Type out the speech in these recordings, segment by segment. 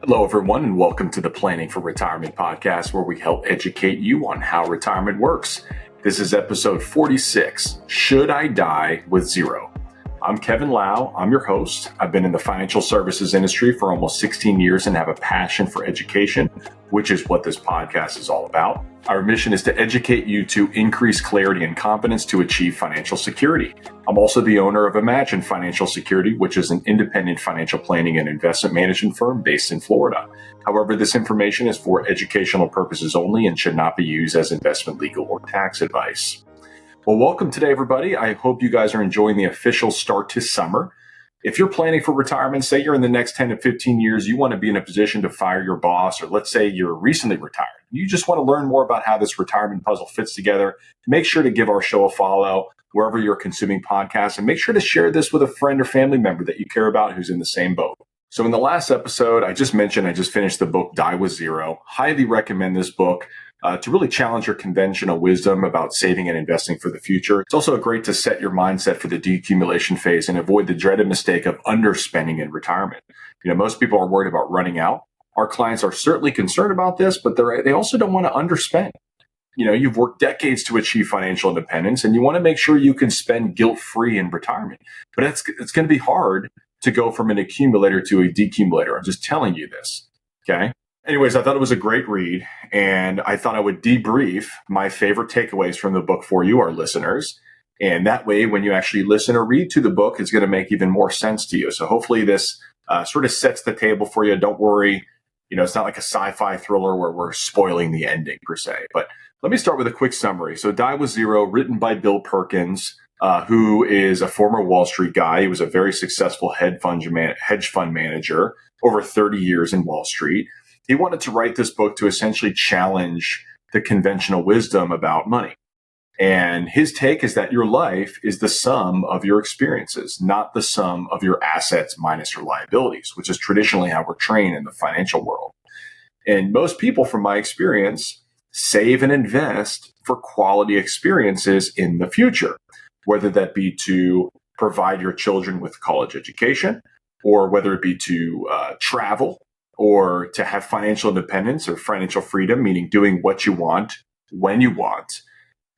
Hello, everyone, and welcome to the Planning for Retirement podcast, where we help educate you on how retirement works. This is episode 46, Should I Die with Zero? I'm Kevin Lau. I'm your host. I've been in the financial services industry for almost 16 years and have a passion for education, which is what this podcast is all about. Our mission is to educate you to increase clarity and confidence to achieve financial security. I'm also the owner of Imagine Financial Security, which is an independent financial planning and investment management firm based in Florida. However, this information is for educational purposes only and should not be used as investment, legal, or tax advice. Well, welcome today, everybody. I hope you guys are enjoying the official start to summer. If you're planning for retirement, say you're in the next 10 to 15 years, you want to be in a position to fire your boss, or let's say you're recently retired. You just want to learn more about how this retirement puzzle fits together. Make sure to give our show a follow wherever you're consuming podcasts, and make sure to share this with a friend or family member that you care about who's in the same boat. So in the last episode, I just finished the book Die with Zero. Highly recommend this book. To really challenge your conventional wisdom about saving and investing for the future. It's also great to set your mindset for the decumulation phase and avoid the dreaded mistake of underspending in retirement. Most people are worried about running out. Our clients are certainly concerned about this, but they also don't want to underspend. You've worked decades to achieve financial independence, and you want to make sure you can spend guilt-free in retirement. But it's going to be hard to go from an accumulator to a decumulator. I'm just telling you this, okay? Anyways, I thought it was a great read, and I thought I would debrief my favorite takeaways from the book for you, our listeners. And that way, when you actually listen or read to the book, it's going to make even more sense to you. So hopefully this sort of sets the table for you. Don't worry. It's not like a sci-fi thriller where we're spoiling the ending per se. But let me start with a quick summary. So Die with Zero, written by Bill Perkins, who is a former Wall Street guy. He was a very successful hedge fund manager over 30 years in Wall Street. He wanted to write this book to essentially challenge the conventional wisdom about money. And his take is that your life is the sum of your experiences, not the sum of your assets minus your liabilities, which is traditionally how we're trained in the financial world. And most people, from my experience, save and invest for quality experiences in the future, whether that be to provide your children with college education, or whether it be to travel, or to have financial independence or financial freedom, meaning doing what you want, when you want.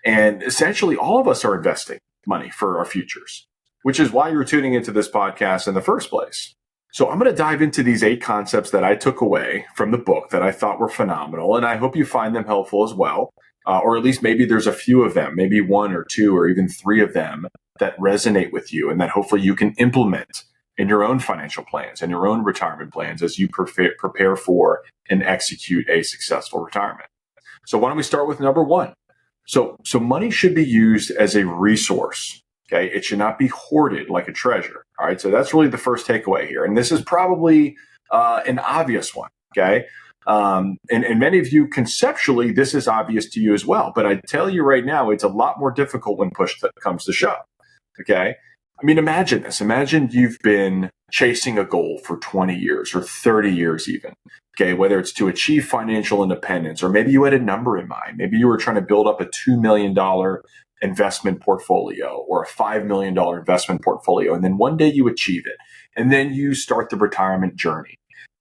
And essentially, all of us are investing money for our futures, which is why you're tuning into this podcast in the first place. So I'm going to dive into these 8 concepts that I took away from the book that I thought were phenomenal, and I hope you find them helpful as well, or at least maybe there's a few of them, maybe 1 or 2 or even 3 of them that resonate with you and that hopefully you can implement in your own financial plans and your own retirement plans as you prepare for and execute a successful retirement. So why don't we start with number 1? So money should be used as a resource. Okay, it should not be hoarded like a treasure. All right, so that's really the first takeaway here, and this is probably an obvious one. Okay, and many of you conceptually this is obvious to you as well, but I tell you right now, it's a lot more difficult when push comes to shove. Okay. I mean, imagine this. Imagine you've been chasing a goal for 20 years or 30 years even, okay, whether it's to achieve financial independence, or maybe you had a number in mind. Maybe you were trying to build up a $2 million investment portfolio or a $5 million investment portfolio, and then one day you achieve it, and then you start the retirement journey.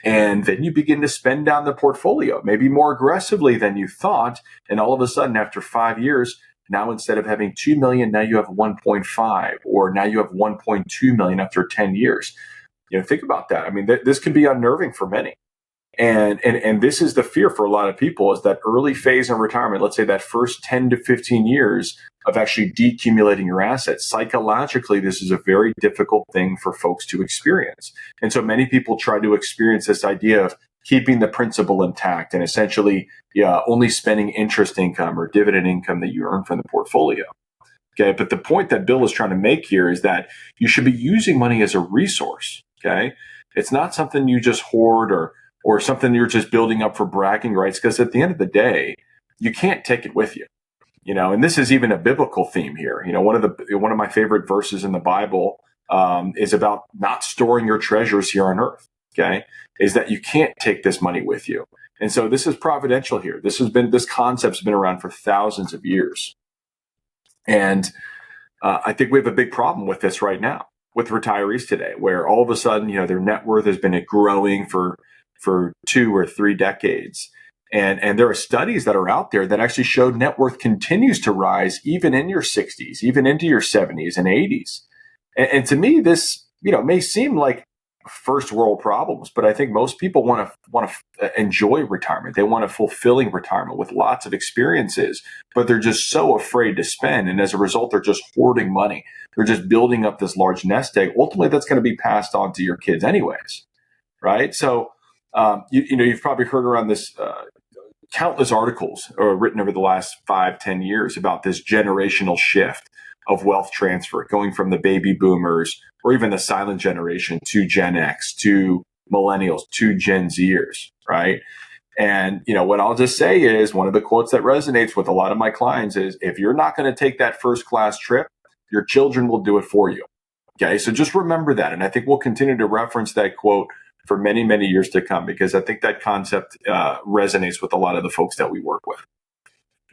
And then you begin to spend down the portfolio, maybe more aggressively than you thought, and all of a sudden, after 5 years, now, instead of having 2 million, now you have 1.5, or now you have 1.2 million after 10 years. Think about that. I mean, this can be unnerving for many. And this is the fear for a lot of people, is that early phase in retirement, let's say that first 10 to 15 years of actually decumulating your assets. Psychologically, this is a very difficult thing for folks to experience. And so many people try to experience this idea of keeping the principal intact and essentially only spending interest income or dividend income that you earn from the portfolio. Okay, but the point that Bill is trying to make here is that you should be using money as a resource. Okay, it's not something you just hoard or something you're just building up for bragging rights, because at the end of the day, you can't take it with you. And this is even a biblical theme here. One of my favorite verses in the Bible is about not storing your treasures here on earth. Okay, is that you can't take this money with you. And so this is providential here. This concept's been around for thousands of years. And I think we have a big problem with this right now with retirees today, where all of a sudden, their net worth has been growing for for 2 or 3 decades. And there are studies that are out there that actually show net worth continues to rise even in your 60s, even into your 70s and 80s. And to me, this, may seem like first world problems, but I think most people want to enjoy retirement. They want a fulfilling retirement with lots of experiences, but they're just so afraid to spend. And as a result, they're just hoarding money. They're just building up this large nest egg. Ultimately, that's going to be passed on to your kids anyways, right? So, you've probably heard around this countless articles written over the last 5-10 years about this generational shift of wealth transfer, going from the baby boomers or even the silent generation to Gen X, to millennials, to Gen Zers, right? And, what I'll just say is one of the quotes that resonates with a lot of my clients is, if you're not going to take that first class trip, your children will do it for you. Okay. So just remember that. And I think we'll continue to reference that quote for many, many years to come, because I think that concept resonates with a lot of the folks that we work with.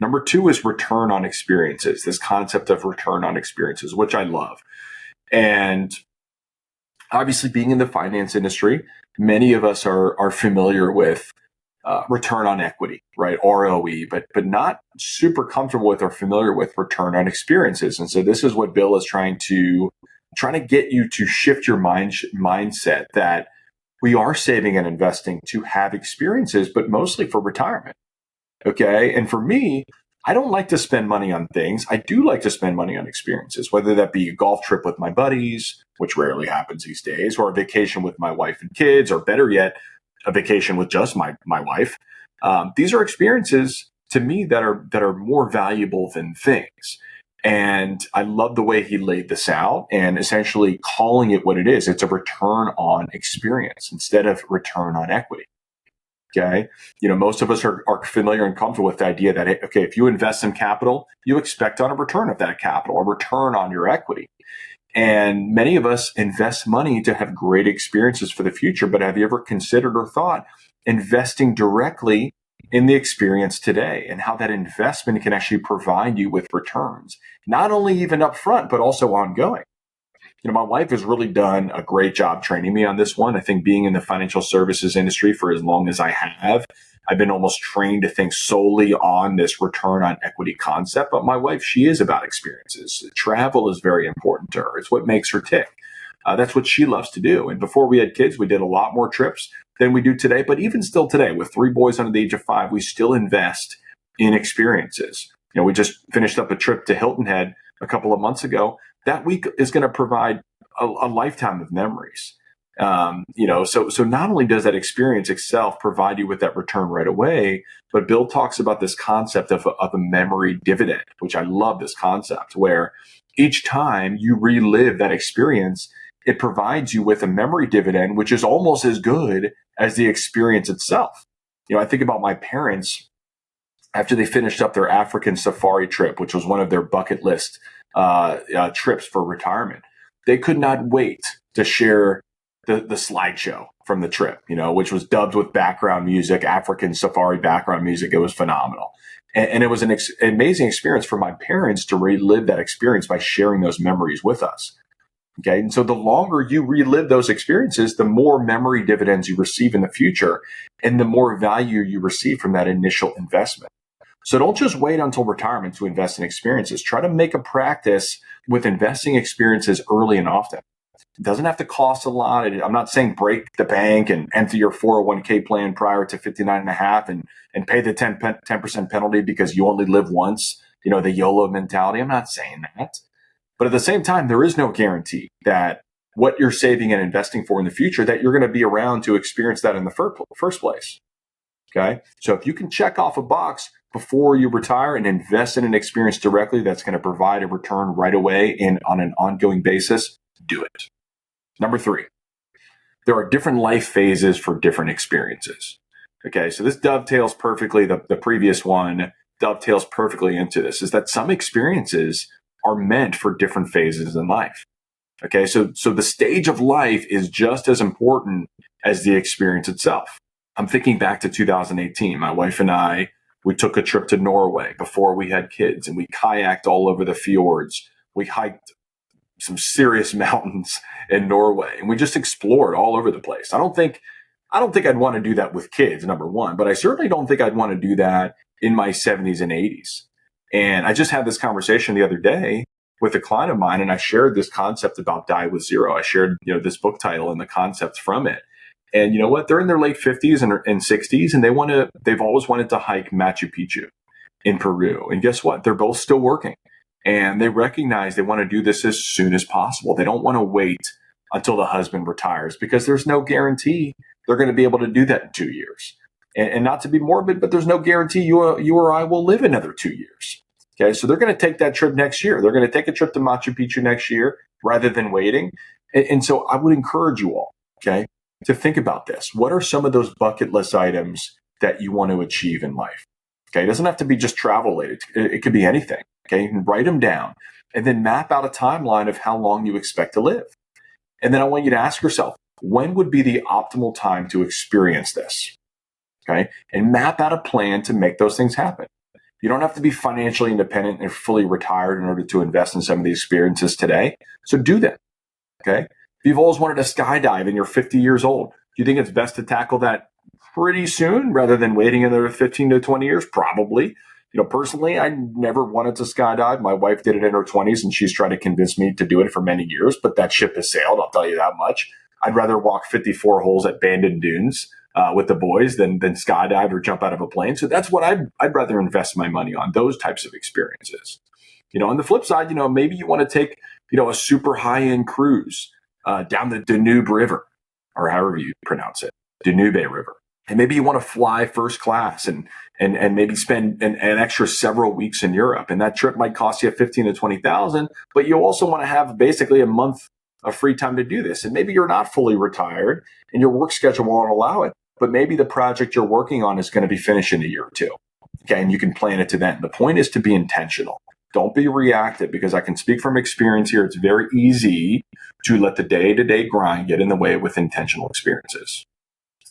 Number 2 is return on experiences, this concept of return on experiences, which I love. And obviously, being in the finance industry, many of us are familiar with return on equity, right? ROE, but not super comfortable with or familiar with return on experiences. And so this is what Bill is trying to get you to shift your mindset that we are saving and investing to have experiences, but mostly for retirement. Okay. And for me, I don't like to spend money on things. I do like to spend money on experiences, whether that be a golf trip with my buddies, which rarely happens these days, or a vacation with my wife and kids, or better yet, a vacation with just my wife. These are experiences to me that are more valuable than things. And I love the way he laid this out and essentially calling it what it is. It's a return on experience instead of return on equity. Okay. Most of us are familiar and comfortable with the idea that, okay, if you invest in capital, you expect on a return of that capital, a return on your equity. And many of us invest money to have great experiences for the future. But have you ever considered or thought investing directly in the experience today and how that investment can actually provide you with returns, not only even upfront, but also ongoing? My wife has really done a great job training me on this one. I think being in the financial services industry for as long as I have, I've been almost trained to think solely on this return on equity concept. But my wife, she is about experiences. Travel is very important to her. It's what makes her tick. That's what she loves to do. And before we had kids, we did a lot more trips than we do today. But even still today, with 3 boys under the age of 5, we still invest in experiences. We just finished up a trip to Hilton Head a couple of months ago. That week is going to provide a lifetime of memories. So not only does that experience itself provide you with that return right away, but Bill talks about this concept of a memory dividend, which I love this concept, where each time you relive that experience, it provides you with a memory dividend, which is almost as good as the experience itself. I think about my parents after they finished up their African safari trip, which was one of their bucket list trips for retirement. They could not wait to share the slideshow from the trip, which was dubbed with background music, African safari background music. It was phenomenal. And it was an amazing experience for my parents to relive that experience by sharing those memories with us. Okay. And so the longer you relive those experiences, the more memory dividends you receive in the future and the more value you receive from that initial investment. So don't just wait until retirement to invest in experiences. Try to make a practice with investing experiences early and often. It doesn't have to cost a lot. I'm not saying break the bank and enter your 401k plan prior to 59 and a half and pay the 10% penalty because you only live once, the YOLO mentality. I'm not saying that. But at the same time, there is no guarantee that what you're saving and investing for in the future, that you're going to be around to experience that in the first place. Okay. So if you can check off a box before you retire and invest in an experience directly that's going to provide a return right away and on an ongoing basis, do it. Number 3, there are different life phases for different experiences. Okay, so this dovetails perfectly, the previous one dovetails perfectly into this, is that some experiences are meant for different phases in life. Okay, so the stage of life is just as important as the experience itself. I'm thinking back to 2018. My wife and I, we took a trip to Norway before we had kids, and we kayaked all over the fjords. We hiked some serious mountains in Norway, and we just explored all over the place. I don't think I don't think I'd want to do that with kids, number one, but I certainly don't think I'd want to do that in my 70s and 80s. And I just had this conversation the other day with a client of mine, and I shared this concept about Die with Zero. I shared, this book title and the concepts from it. And you know what? They're in their late 50s and 60s, and they've always wanted to hike Machu Picchu in Peru. And guess what? They're both still working. And they recognize they want to do this as soon as possible. They don't want to wait until the husband retires because there's no guarantee they're going to be able to do that in 2 years. And not to be morbid, but there's no guarantee you or I will live another 2 years. Okay, so they're going to take that trip next year. They're going to take a trip to Machu Picchu next year rather than waiting. And so I would encourage you all, okay, to think about this. What are some of those bucket list items that you want to achieve in life? Okay, it doesn't have to be just travel related. It could be anything. Okay, you can write them down and then map out a timeline of how long you expect to live. And then I want you to ask yourself, when would be the optimal time to experience this? Okay, and map out a plan to make those things happen. You don't have to be financially independent and fully retired in order to invest in some of the experiences today. So do that. Okay. If you've always wanted to skydive and you're 50 years old, do you think it's best to tackle that pretty soon rather than waiting another 15 to 20 years? Probably. Personally, I never wanted to skydive. My wife did it in her 20s and she's tried to convince me to do it for many years, but that ship has sailed. I'll tell you that much. I'd rather walk 54 holes at Bandon Dunes with the boys than skydive or jump out of a plane. So that's what I'd rather invest my money on, those types of experiences. On the flip side, maybe you want to take, a super high-end cruise down the Danube River, or however you pronounce it, Danube River. And maybe you want to fly first class and maybe spend an extra several weeks in Europe. And that trip might cost you 15 to 20,000, but you also want to have basically a month of free time to do this. And maybe you're not fully retired and your work schedule won't allow it, but maybe the project you're working on is going to be finished in a year or two. Okay. And you can plan it to then. The point is to be intentional. Don't be reactive, because I can speak from experience here. It's very easy to let the day-to-day grind get in the way with intentional experiences.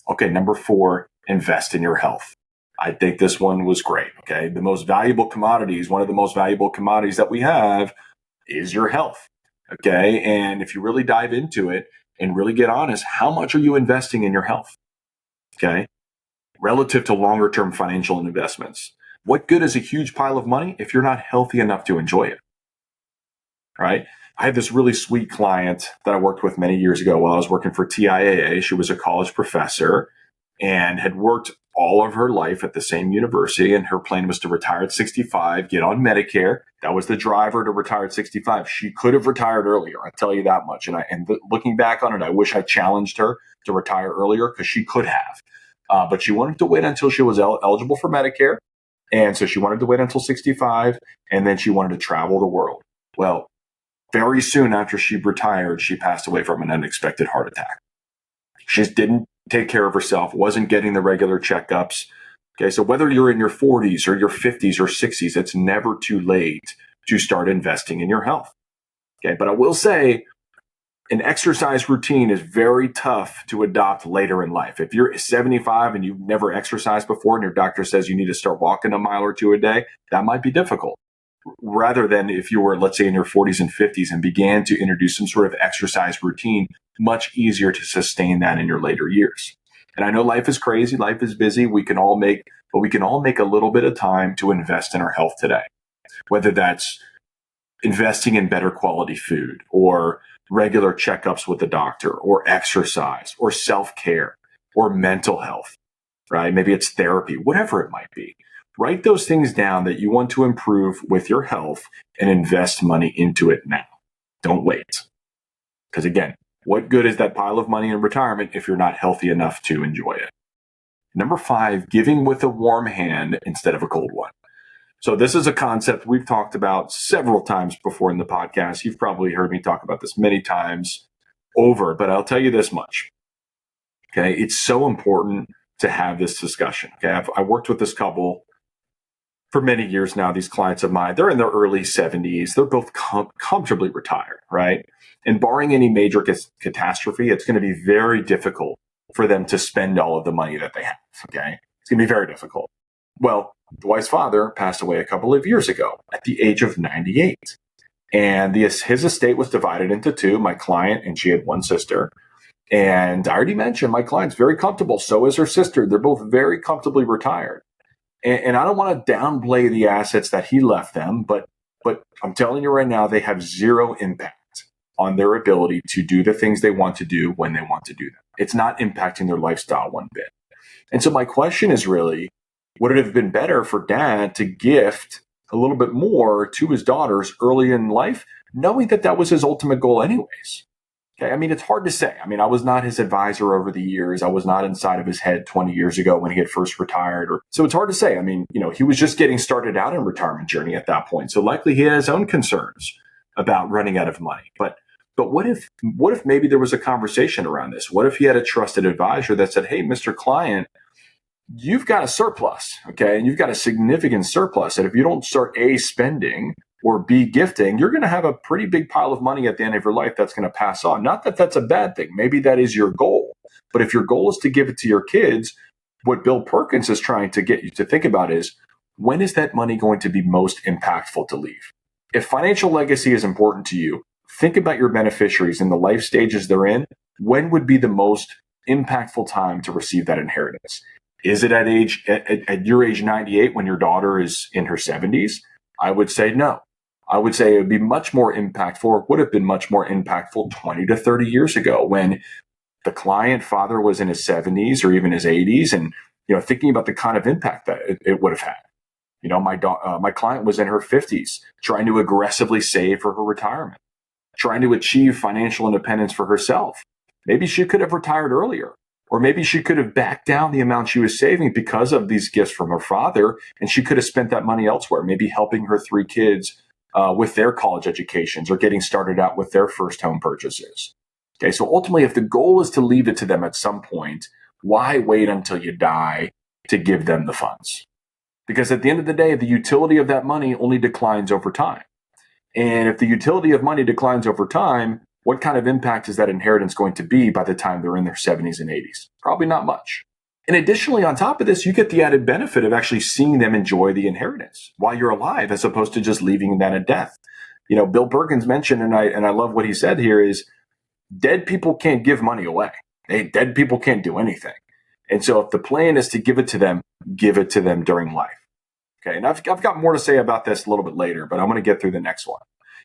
Okay. Number 4, invest in your health. I think this one was great. Okay. The most valuable commodities, one of the most valuable commodities that we have is your health. Okay. And if you really dive into it and really get honest, how much are you investing in your health? Okay. Relative to longer term financial investments. What good is a huge pile of money if you're not healthy enough to enjoy it? Right. I had this really sweet client that I worked with many years ago while I was working for TIAA. She was a college professor and had worked all of her life at the same university. And her plan was to retire at 65, get on Medicare. That was the driver to retire at 65. She could have retired earlier. I tell you that much. And looking back on it, I wish I challenged her to retire earlier, because she could have. But she wanted to wait until she was eligible for Medicare. And so she wanted to wait until 65. And then she wanted to travel the world. Well, very soon after she retired, she passed away from an unexpected heart attack. She just didn't take care of herself, wasn't getting the regular checkups. Okay, so whether you're in your 40s or your 50s or 60s, it's never too late to start investing in your health. Okay, but I will say an exercise routine is very tough to adopt later in life. If you're 75 and you've never exercised before and your doctor says you need to start walking a mile or two a day, that might be difficult. Rather than if you were, let's say, in your 40s and 50s and began to introduce some sort of exercise routine, much easier to sustain that in your later years. And I know life is crazy, life is busy. We can all make a little bit of time to invest in our health today, whether that's investing in better quality food or regular checkups with the doctor or exercise or self-care or mental health, right? Maybe it's therapy, whatever it might be. Write those things down that you want to improve with your health and invest money into it now. Don't wait. Because again, what good is that pile of money in retirement if you're not healthy enough to enjoy it? Number 5, giving with a warm hand instead of a cold one. So this is a concept we've talked about several times before in the podcast. You've probably heard me talk about this many times over, but I'll tell you this much. Okay, it's so important to have this discussion. Okay, I've worked with this couple for many years now. These clients of mine, they're in their early 70s. They're both comfortably retired, right? And barring any major catastrophe, it's going to be very difficult for them to spend all of the money that they have. Okay, it's going to be very difficult. Well, the wife's father passed away a couple of years ago at the age of 98. And his estate was divided into two, my client, and she had one sister. And I already mentioned my client's very comfortable. So is her sister. They're both very comfortably retired. And I don't want to downplay the assets that he left them, but I'm telling you right now, they have zero impact on their ability to do the things they want to do when they want to do them. It's not impacting their lifestyle one bit. And so my question is really, would it have been better for dad to gift a little bit more to his daughters early in life, knowing that that was his ultimate goal anyways? Okay. I mean, it's hard to say. I mean, I was not his advisor over the years. I was not inside of his head 20 years ago when he had first retired. So it's hard to say. I mean, he was just getting started out in retirement journey at that point. So likely he had his own concerns about running out of money. But what if maybe there was a conversation around this? What if he had a trusted advisor that said, hey, Mr. Client, you've got a surplus, okay? And you've got a significant surplus. And if you don't start A, spending, or B, gifting, you're going to have a pretty big pile of money at the end of your life that's going to pass on. Not that that's a bad thing. Maybe that is your goal. But if your goal is to give it to your kids, what Bill Perkins is trying to get you to think about is, when is that money going to be most impactful to leave? If financial legacy is important to you, think about your beneficiaries and the life stages they're in. When would be the most impactful time to receive that inheritance? Is it at your age 98 when your daughter is in her 70s? I would say no. I would say it would be much more impactful, or would have been much more impactful 20 to 30 years ago when the client father was in his 70s or even his 80s, and thinking about the kind of impact that it would have had. My client was in her 50s, trying to aggressively save for her retirement, trying to achieve financial independence for herself. Maybe she could have retired earlier. Or maybe she could have backed down the amount she was saving because of these gifts from her father, and she could have spent that money elsewhere, maybe helping her 3 kids with their college educations or getting started out with their first home purchases. Okay, so ultimately, if the goal is to leave it to them at some point, why wait until you die to give them the funds? Because at the end of the day, the utility of that money only declines over time. And if the utility of money declines over time, what kind of impact is that inheritance going to be by the time they're in their 70s and 80s? Probably not much. And additionally, on top of this, you get the added benefit of actually seeing them enjoy the inheritance while you're alive, as opposed to just leaving that at death. Bill Perkins mentioned, and I love what he said here, is dead people can't give money away. Dead people can't do anything. And so if the plan is to give it to them during life. Okay, and I've got more to say about this a little bit later, but I'm going to get through the next one.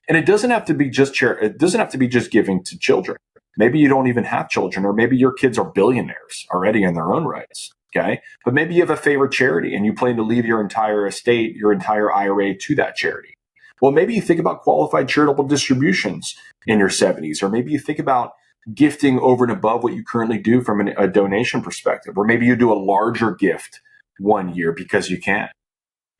And it doesn't have to be just giving to children. Maybe you don't even have children, or maybe your kids are billionaires already in their own rights. Okay. But maybe you have a favorite charity and you plan to leave your entire estate, your entire IRA to that charity. Well, maybe you think about qualified charitable distributions in your 70s, or maybe you think about gifting over and above what you currently do from a donation perspective, or maybe you do a larger gift one year because you can.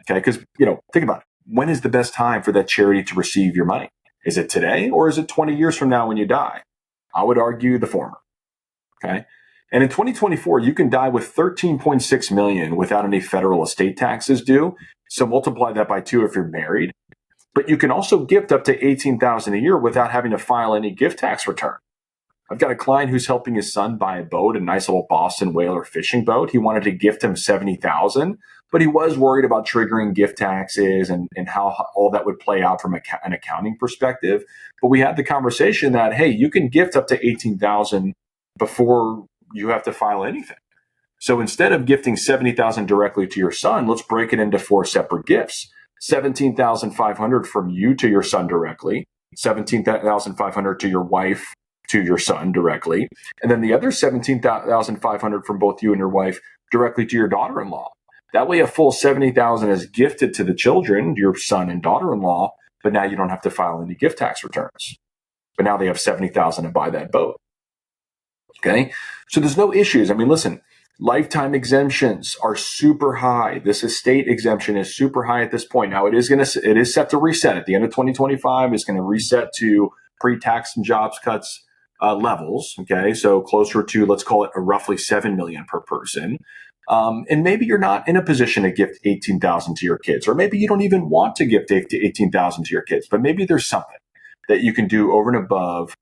Okay. Because, think about it. When is the best time for that charity to receive your money? Is it today, or is it 20 years from now when you die? I would argue the former. Okay. And in 2024, you can die with $13.6 million without any federal estate taxes due. So multiply that by 2 if you're married. But you can also gift up to $18,000 a year without having to file any gift tax return. I've got a client who's helping his son buy a boat, a nice little Boston whaler fishing boat. He wanted to gift him $70,000. But he was worried about triggering gift taxes and how all that would play out from an accounting perspective. But we had the conversation that, hey, you can gift up to $18,000 before you have to file anything. So instead of gifting $70,000 directly to your son, let's break it into 4 separate gifts. $17,500 from you to your son directly, $17,500 to your wife to your son directly, and then the other $17,500 from both you and your wife directly to your daughter-in-law. That way, a full $70,000 is gifted to the children, your son and daughter-in-law, but now you don't have to file any gift tax returns. But now they have $70,000 to buy that boat. Okay, so there's no issues. I mean, listen, lifetime exemptions are super high. This estate exemption is super high at this point. Now, it is set to reset at the end of 2025. It's going to reset to pre-tax and jobs cuts levels. Okay, so closer to, let's call it, a roughly $7 million per person. And maybe you're not in a position to gift $18,000 to your kids, or maybe you don't even want to gift $18,000 to your kids, but maybe there's something that you can do over and above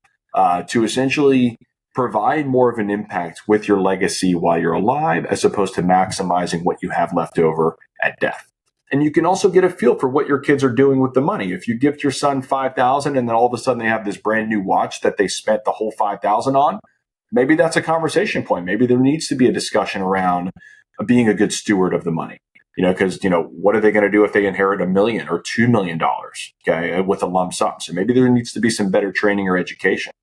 to essentially provide more of an impact with your legacy while you're alive, as opposed to maximizing what you have left over at death. And you can also get a feel for what your kids are doing with the money. If you gift your son $5,000 and then all of a sudden they have this brand new watch that they spent the whole $5,000 on, maybe that's a conversation point. Maybe there needs to be a discussion around being a good steward of the money. Because, what are they going to do if they inherit $1 million or $2 million, okay, with a lump sum? So maybe there needs to be some better training or education,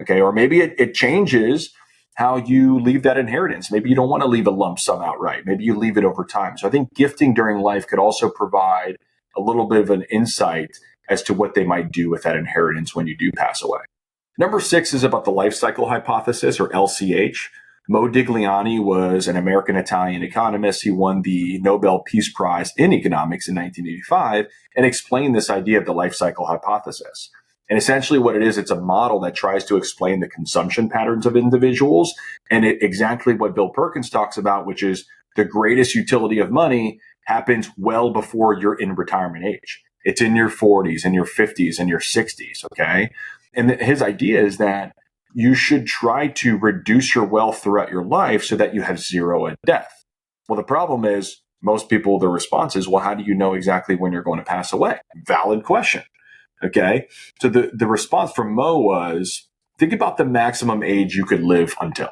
okay? Or maybe it changes how you leave that inheritance. Maybe you don't want to leave a lump sum outright. Maybe you leave it over time. So I think gifting during life could also provide a little bit of an insight as to what they might do with that inheritance when you do pass away. Number 6 is about the life cycle hypothesis, or LCH. Modigliani was an American-Italian economist. He won the Nobel Peace Prize in economics in 1985 and explained this idea of the life cycle hypothesis. And essentially what it is, it's a model that tries to explain the consumption patterns of individuals and exactly what Bill Perkins talks about, which is the greatest utility of money happens well before you're in retirement age. It's in your 40s and your 50s and your 60s, okay? And his idea is that you should try to reduce your wealth throughout your life so that you have zero at death. Well, the problem is most people, their response is, well, how do you know exactly when you're going to pass away? Valid question. Okay. So the response from Mo was, think about the maximum age you could live until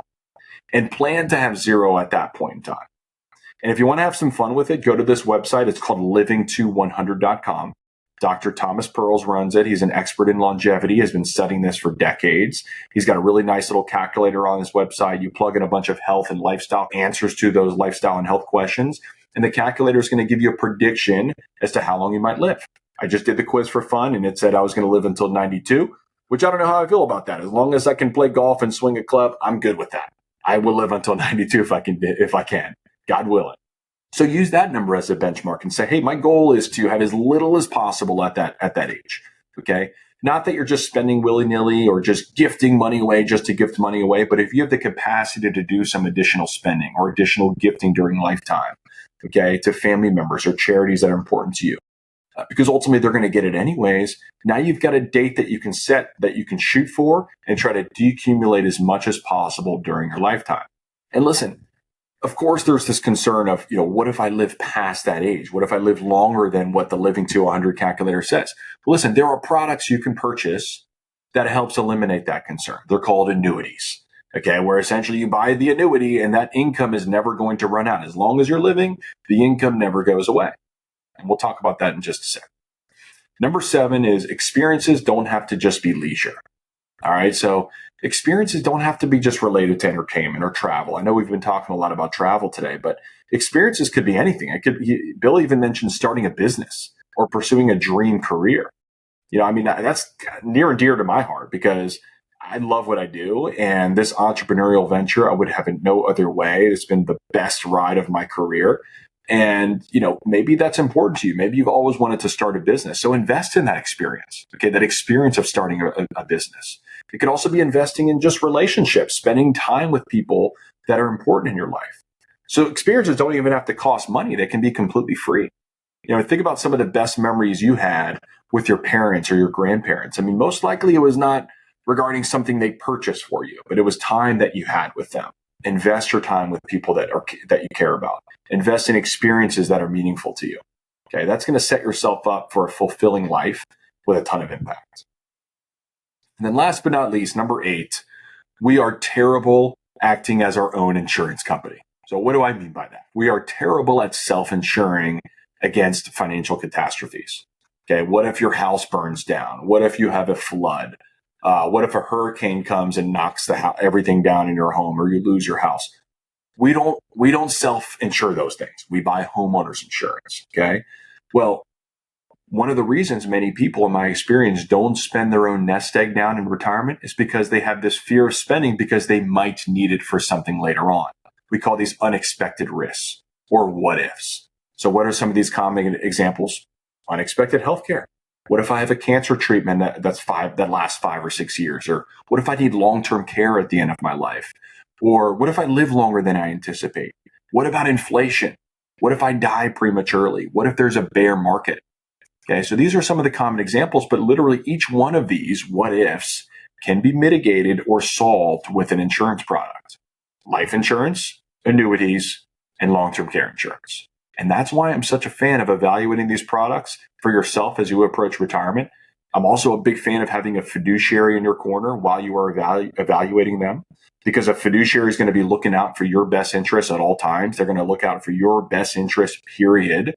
and plan to have zero at that point in time. And if you want to have some fun with it, go to this website. It's called livingto100.com. Dr. Thomas Pearls runs it. He's an expert in longevity, has been studying this for decades. He's got a really nice little calculator on his website. You plug in a bunch of health and lifestyle answers to those lifestyle and health questions, and the calculator is going to give you a prediction as to how long you might live. I just did the quiz for fun, and it said I was going to live until 92, which I don't know how I feel about that. As long as I can play golf and swing a club, I'm good with that. I will live until 92 if I can, God willing. So use that number as a benchmark and say, hey, my goal is to have as little as possible at that age. Okay. Not that you're just spending willy-nilly or just gifting money away just to gift money away, but if you have the capacity to do some additional spending or additional gifting during lifetime, okay, to family members or charities that are important to you, because ultimately they're going to get it anyways. Now you've got a date that you can set, that you can shoot for, and try to decumulate as much as possible during your lifetime. And listen, of course, there's this concern of, what if I live past that age? What if I live longer than what the Living to 100 calculator says? Well, listen, there are products you can purchase that helps eliminate that concern. They're called annuities, okay, where essentially you buy the annuity and that income is never going to run out. As long as you're living, the income never goes away. And we'll talk about that in just a second. Number 7 is experiences don't have to just be leisure. All right, so experiences don't have to be just related to entertainment or travel. I know we've been talking a lot about travel today, but experiences could be anything. Bill even mentioned starting a business or pursuing a dream career. That's near and dear to my heart because I love what I do. And this entrepreneurial venture, I would have it no other way. It's been the best ride of my career. And, maybe that's important to you. Maybe you've always wanted to start a business. So invest in that experience, okay, that experience of starting a business. It could also be investing in just relationships, spending time with people that are important in your life. So experiences don't even have to cost money. They can be completely free. Think about some of the best memories you had with your parents or your grandparents. Most likely it was not regarding something they purchased for you, but it was time that you had with them. Invest your time with people that you care about. Invest in experiences that are meaningful to you. Okay, that's going to set yourself up for a fulfilling life with a ton of impact. And then last but not least, number 8, we are terrible acting as our own insurance company. So what do I mean by that? We are terrible at self-insuring against financial catastrophes. Okay, what if your house burns down? What if you have a flood? What if a hurricane comes and knocks everything down in your home, or you lose your house? We don't self-insure those things. We buy homeowners insurance. Okay. Well, one of the reasons many people, in my experience, don't spend their own nest egg down in retirement is because they have this fear of spending because they might need it for something later on. We call these unexpected risks or what ifs. So what are some of these common examples? Unexpected healthcare. What if I have a cancer treatment that lasts 5 or 6 years? Or what if I need long-term care at the end of my life? Or what if I live longer than I anticipate? What about inflation? What if I die prematurely? What if there's a bear market? Okay, so these are some of the common examples, but literally each one of these what ifs can be mitigated or solved with an insurance product. Life insurance, annuities, and long-term care insurance. And that's why I'm such a fan of evaluating these products for yourself as you approach retirement, I'm also a big fan of having a fiduciary in your corner while you are evaluating them, because a fiduciary is going to be looking out for your best interests at all times. They're going to look out for your best interest, period.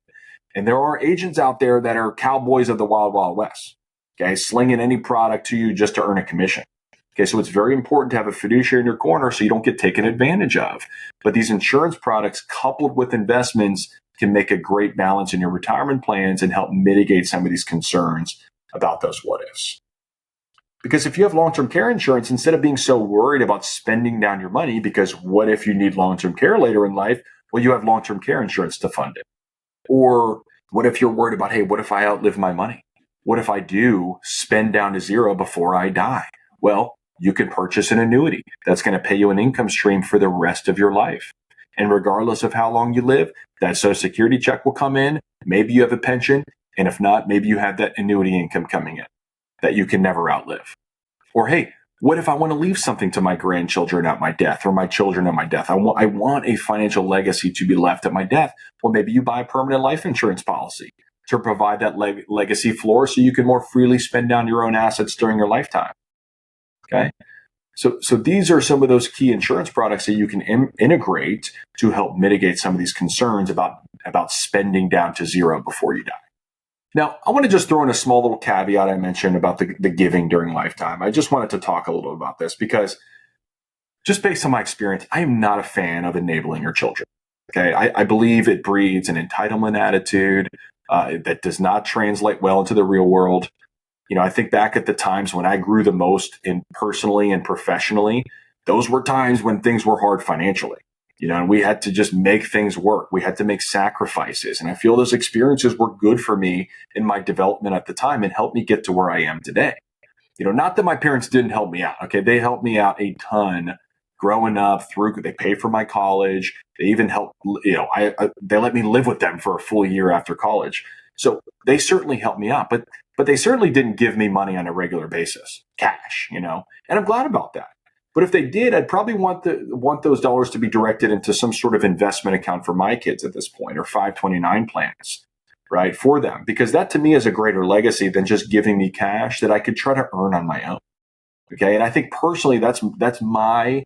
And there are agents out there that are cowboys of the wild, wild west, okay, slinging any product to you just to earn a commission. Okay, so it's very important to have a fiduciary in your corner so you don't get taken advantage of. But these insurance products coupled with investments can make a great balance in your retirement plans and help mitigate some of these concerns about those what ifs. Because if you have long-term care insurance, instead of being so worried about spending down your money, because what if you need long-term care later in life? Well, you have long-term care insurance to fund it. Or what if you're worried about, hey, what if I outlive my money? What if I do spend down to zero before I die? Well, you can purchase an annuity that's going to pay you an income stream for the rest of your life. And regardless of how long you live, that Social Security check will come in. Maybe you have a pension. And if not, maybe you have that annuity income coming in that you can never outlive. Or, hey, what if I want to leave something to my grandchildren at my death or my children at my death? I want a financial legacy to be left at my death. Well, maybe you buy a permanent life insurance policy to provide that legacy floor so you can more freely spend down your own assets during your lifetime. Okay. So these are some of those key insurance products that you can integrate to help mitigate some of these concerns about spending down to zero before you die. Now, I want to just throw in a small little caveat I mentioned about the giving during lifetime. I just wanted to talk a little about this because just based on my experience, I am not a fan of enabling your children. Okay. I believe it breeds an entitlement attitude that does not translate well into the real world. You know, I think back at the times when I grew the most personally and professionally, those were times when things were hard financially, you know, and we had to just make things work. We had to make sacrifices. And I feel those experiences were good for me in my development at the time and helped me get to where I am today. You know, not that my parents didn't help me out. Okay. They helped me out a ton growing up they paid for my college. They even helped, you know, they let me live with them for a full year after college. So they certainly helped me out, but they certainly didn't give me money on a regular basis, cash, you know, and I'm glad about that. But if they did, I'd probably want those dollars to be directed into some sort of investment account for my kids at this point, or 529 plans, right, for them, because that to me is a greater legacy than just giving me cash that I could try to earn on my own. Okay, and I think personally that's my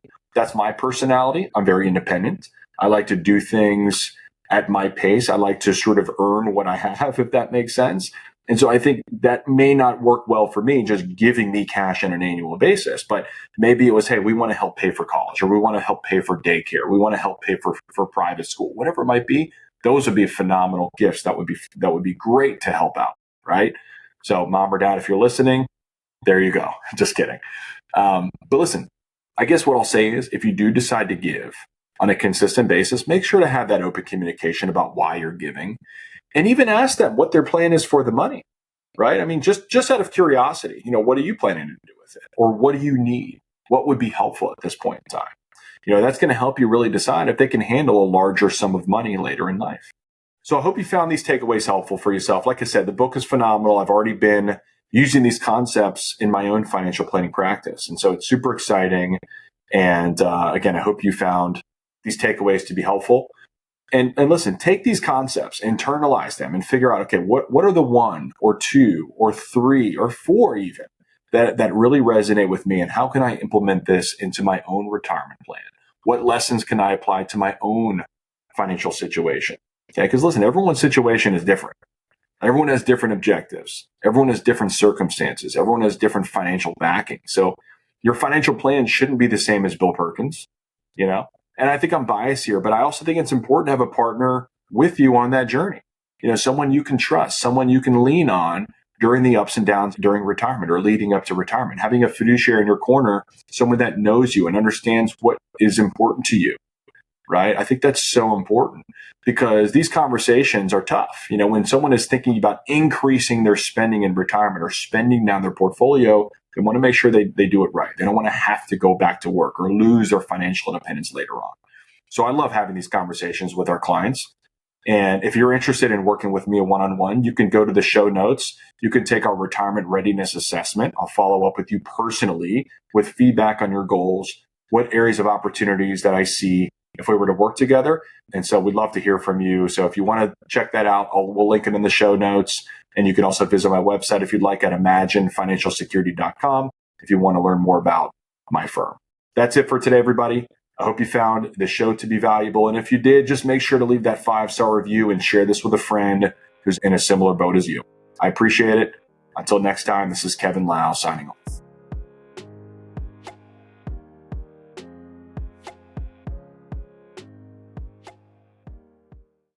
personality. I'm very independent. I like to do things at my pace. I like to sort of earn what I have, if that makes sense. And so I think that may not work well for me, just giving me cash on an annual basis. But maybe it was, hey, we want to help pay for college, or we want to help pay for daycare. We want to help pay for private school, whatever it might be. Those would be phenomenal gifts. That would be great to help out, right? So mom or dad, if you're listening, there you go. Just kidding. But listen, I guess what I'll say is if you do decide to give on a consistent basis, make sure to have that open communication about why you're giving. And even ask them what their plan is for the money, right? I mean, just out of curiosity, you know, what are you planning to do with it? Or what do you need? What would be helpful at this point in time? You know, that's going to help you really decide if they can handle a larger sum of money later in life. So I hope you found these takeaways helpful for yourself. Like I said, the book is phenomenal. I've already been using these concepts in my own financial planning practice. And so it's super exciting. And again, I hope you found these takeaways to be helpful. And listen, take these concepts, internalize them, and figure out, okay, what are the 1 or 2 or 3 or 4 even that really resonate with me, and how can I implement this into my own retirement plan? What lessons can I apply to my own financial situation? Okay, because listen, everyone's situation is different. Everyone has different objectives. Everyone has different circumstances. Everyone has different financial backing. So your financial plan shouldn't be the same as Bill Perkins, you know? And I think I'm biased here, but I also think it's important to have a partner with you on that journey. You know, someone you can trust, someone you can lean on during the ups and downs during retirement or leading up to retirement. Having a fiduciary in your corner, someone that knows you and understands what is important to you, right? I think that's so important because these conversations are tough. You know, when someone is thinking about increasing their spending in retirement or spending down their portfolio, they want to make sure they do it right. They don't want to have to go back to work or lose their financial independence later on. So I love having these conversations with our clients. And if you're interested in working with me one-on-one, you can go to the show notes. You can take our retirement readiness assessment. I'll follow up with you personally with feedback on your goals, what areas of opportunities that I see if we were to work together. And so we'd love to hear from you. So if you want to check that out, we'll link it in the show notes. And you can also visit my website if you'd like at imaginefinancialsecurity.com if you want to learn more about my firm. That's it for today, everybody. I hope you found the show to be valuable. And if you did, just make sure to leave that 5-star review and share this with a friend who's in a similar boat as you. I appreciate it. Until next time, this is Kevin Lau signing off.